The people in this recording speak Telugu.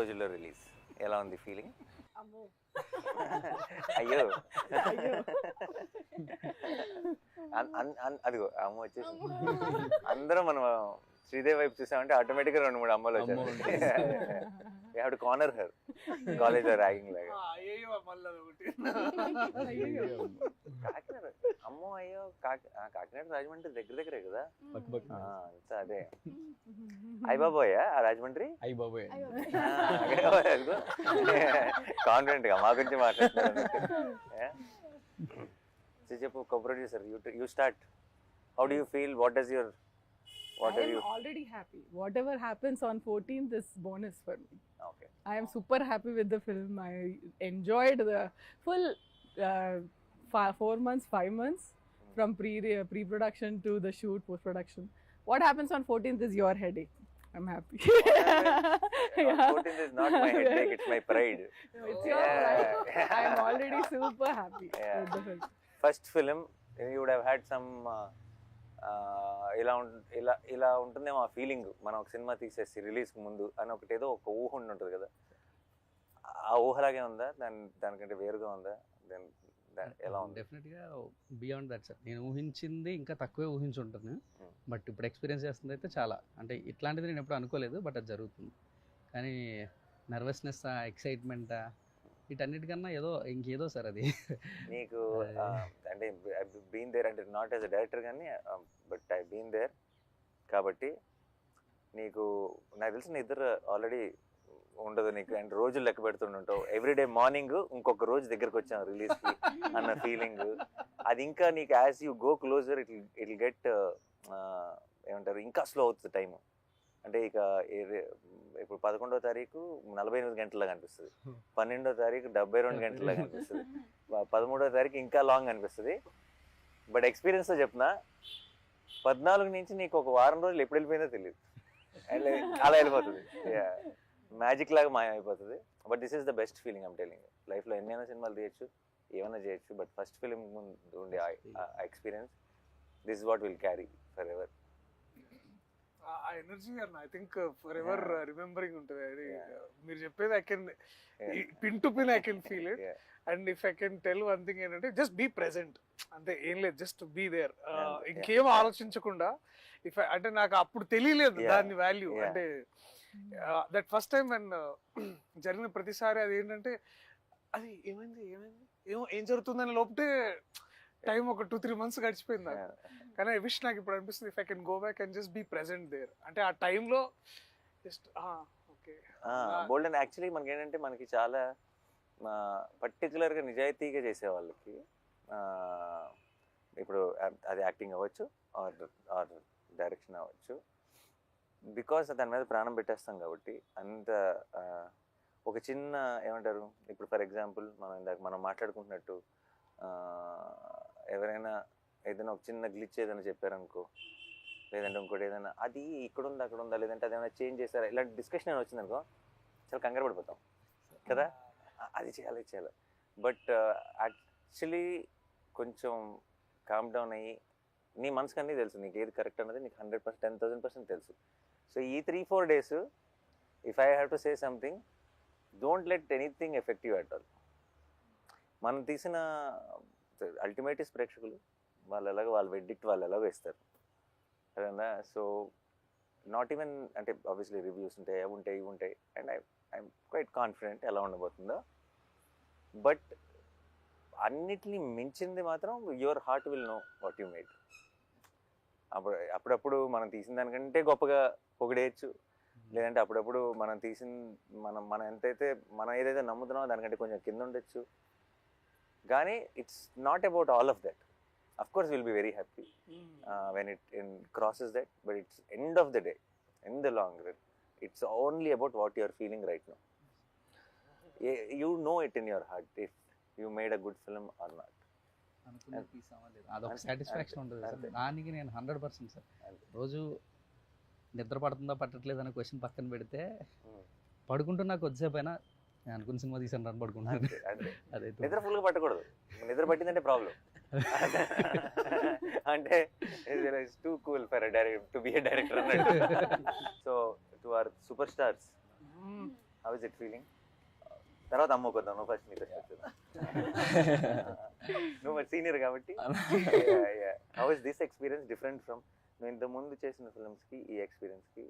రోజుల్లో రిలీజ్. ఎలా ఉంది ఫీలింగ్? అమ్మో అయ్యో అయ్యో అదిగో అమ్మ వచ్చేసి అందరం మనం శ్రీదేవి వైపు చూసామంటే ఆటోమేటిక్గా 2-3 అమ్మలు వచ్చారు. You have to corner her college లో ర్యాగింగ్ లాగా. కాకినాడ అమ్మో అయ్యో కాకినాడ రాజమండ్రి దగ్గర దగ్గరే కదా. అంతా అదే అయ్యబాబోయ్ ఆ రాజమండ్రి అయ్యబాబోయ్ కాన్ఫిడెంట్ గా మా గురించి మాట్లాడుతున్నారు. చెప్పు co-producer, you start. How do you feel? What does your I am already happy. Whatever happens on 14th is bonus for me. Okay. I am super happy with the film. I enjoyed the full 4 months, 5 months from pre-production to the shoot, post-production. What happens on 14th is your headache. I'm happy. 14th is not my headache, it's my pride. It's your pride. I am already super happy with the film. First film, you would have had some ఇలా ఉంటుందేమో ఆ ఫీలింగ్. మనం ఒక సినిమా తీసేసి రిలీజ్కి ముందు అని ఒకటి ఏదో ఒక ఊహ ఉంటుంది కదా, ఆ ఊహలాగే ఉందా? దానికంటే వేరుగా ఉందా? ఎలా ఉంది? డెఫినెట్గా బియాండ్ దట్ సార్. నేను ఊహించింది ఇంకా తక్కువే ఊహించుంటాను, బట్ ఇప్పుడు ఎక్స్పీరియన్స్ చేస్తుంది అయితే చాలా, అంటే ఇట్లాంటిది నేను ఎప్పుడు అనుకోలేదు, బట్ అది జరుగుతుంది. కానీ నర్వస్నెస్, ఎక్సైట్మెంట్ వీటన్నిటికన్నా ఇంకేదో సార్ అది. నీకు అంటే బీన్ దేర్, అంటే నాట్ యాజ్ అ డైరెక్టర్ కానీ బట్ ఐ బీన్ దేర్ కాబట్టి నీకు నాకు తెలిసిన ఇద్దరు ఆల్రెడీ ఉండదు నీకు, అండ్ రోజులు లెక్క పెడుతుంటావు. ఎవ్రీడే మార్నింగ్ ఇంకొక రోజు దగ్గరకు వచ్చాం రిలీజ్కి అన్న ఫీలింగ్, అది ఇంకా నీకు as you go closer it get ఏమంటారు, ఇంకా స్లో అవుతుంది టైము. అంటే ఇక ఇప్పుడు 11వ తారీఖు 48 గంటల్లాగా అనిపిస్తుంది, 12వ తారీఖు 72 గంటల్లాగా అనిపిస్తుంది, 13వ తారీఖు ఇంకా లాంగ్ అనిపిస్తుంది. బట్ ఎక్స్పీరియన్స్తో చెప్పిన 14 నుంచి నీకు ఒక వారం రోజులు ఎప్పుడు వెళ్ళిపోయిందో తెలియదు, అలా వెళ్ళిపోతుంది, మ్యాజిక్ లాగా మాయమైపోతుంది. But this is the best feeling I'm telling. లైఫ్లో ఎన్నైనా సినిమాలు తీయచ్చు, ఏమైనా చేయొచ్చు, బట్ ఫస్ట్ ఫిలిం ముందు ఉండే experience, this is what will carry for ever. ఆ ఎనర్జీ అన్న I think for ever remembering ఉంటుంది. అది మీరు చెప్పేది I can pin to pin I can feel it. And if I can tell one thing ఏంటంటే జస్ట్ బీ ప్రెసెంట్, అంతే, ఏం లేదు, జస్ట్ బీ దేర్. ఇంకేం ఆలోచించకుండా ఇఫ్ అంటే నాకు అప్పుడు తెలియలేదు దాని వాల్యూ. అంటే దట్ ఫస్ట్ టైం అండ్ జరిగిన ప్రతిసారి అది ఏంటంటే అది ఏమైంది ఏం జరుగుతుందని లోపటే టైం ఒక 2-3 months గడిచిపోయింది నాకు. కానీ ఐ విష్ నాకు ఇప్పుడు అనిపిస్తుంది if I can go back and just be present there. అంటే ఆ టైంలో just okay bold. And actually మనకి ఏంటంటే మనకి చాలా పర్టికులర్గా నిజాయితీగా చేసే వాళ్ళకి ఇప్పుడు అది యాక్టింగ్ అవ్వచ్చు ఆర్ డైరెక్షన్ అవ్వచ్చు, బికాస్ దాని మీద ప్రాణం పెట్టేస్తాం కాబట్టి అంత ఒక చిన్న ఏమంటారు, ఇప్పుడు ఫర్ ఎగ్జాంపుల్ మనం మాట్లాడుకుంటున్నట్టు ఎవరైనా ఏదైనా ఒక చిన్న గ్లిచ్ ఏదైనా చెప్పారనుకో, లేదంటే ఇంకోటి ఏదైనా అది ఇక్కడ ఉందా అక్కడ ఉందా, లేదంటే అదేమైనా చేంజ్ చేస్తారా, ఇలాంటి డిస్కషన్ ఏమైనా వచ్చిందనుకో చాలా కంగారు పడిపోతాం కదా, అది చేయాలి. బట్ యాక్చువల్లీ కొంచెం కామ్ డౌన్ అయ్యి నీ మనసుకు అన్నీ తెలుసు, నీకు ఏది కరెక్ట్ అన్నది నీకు 100%, 10,000% తెలుసు. సో ఈ 3-4 days if I have to say something, don't let anything effect you at all. మనం తీసిన అల్టిమేట్ ప్రేక్షకులు, వాళ్ళ వెడ్డిక్ట్ వాళ్ళు ఎలాగో ఇస్తారు అదేనా. సో నాట్ ఈవెన్ అంటే ఆబ్వియస్లీ రివ్యూస్ ఉంటాయి, అవి ఉంటాయి, ఇవి ఉంటాయి, అండ్ ఐఎమ్ క్వైట్ కాన్ఫిడెంట్ ఎలా ఉండబోతుందో. బట్ అన్నిటినీ మించింది మాత్రం your heart will know what you made. అప్పుడప్పుడు మనం తీసిన దానికంటే గొప్పగా పొగిడేయచ్చు, లేదంటే అప్పుడప్పుడు మనం మనం ఏదైతే నమ్ముతున్నామో దానికంటే కొంచెం కింద ఉండొచ్చు. కానీ it's not about all of that. Of course will be very happy when it crosses that, but it's end of the day, in the long run, it's only about what you are feeling right now. You know it in your heart if you made a good film or not. అదొక సాటిస్ఫాక్షన్ ఉంటుంది సార్. దానికి నేను 100% సార్. రోజు నిద్ర పడుతుందా పట్టట్లేదు అనే క్వశ్చన్ పక్కన పెడితే, పడుకుంటున్నా కొద్దిసేపు అయినా నేను అనుకున్న సినిమా తీసాను రన్ పడుకుంటాను. అదే నిద్ర ఫుల్గా పట్టకూడదు, నిద్ర పట్టిందంటే ప్రాబ్లం. అంటే it's too cool for to be a director అన్నట్టు. So to our superstars, how how is it feeling? తర్వాత అమ్ముకుందాం, నువ్వు ఫస్ట్ నీకు నువ్వు మరి సీనియర్ కాబట్టి. How is this experience different from నువ్వు ఇంత ముందు చేసిన ఫిల్మ్స్కి ఈ ఎక్స్పీరియన్స్కి?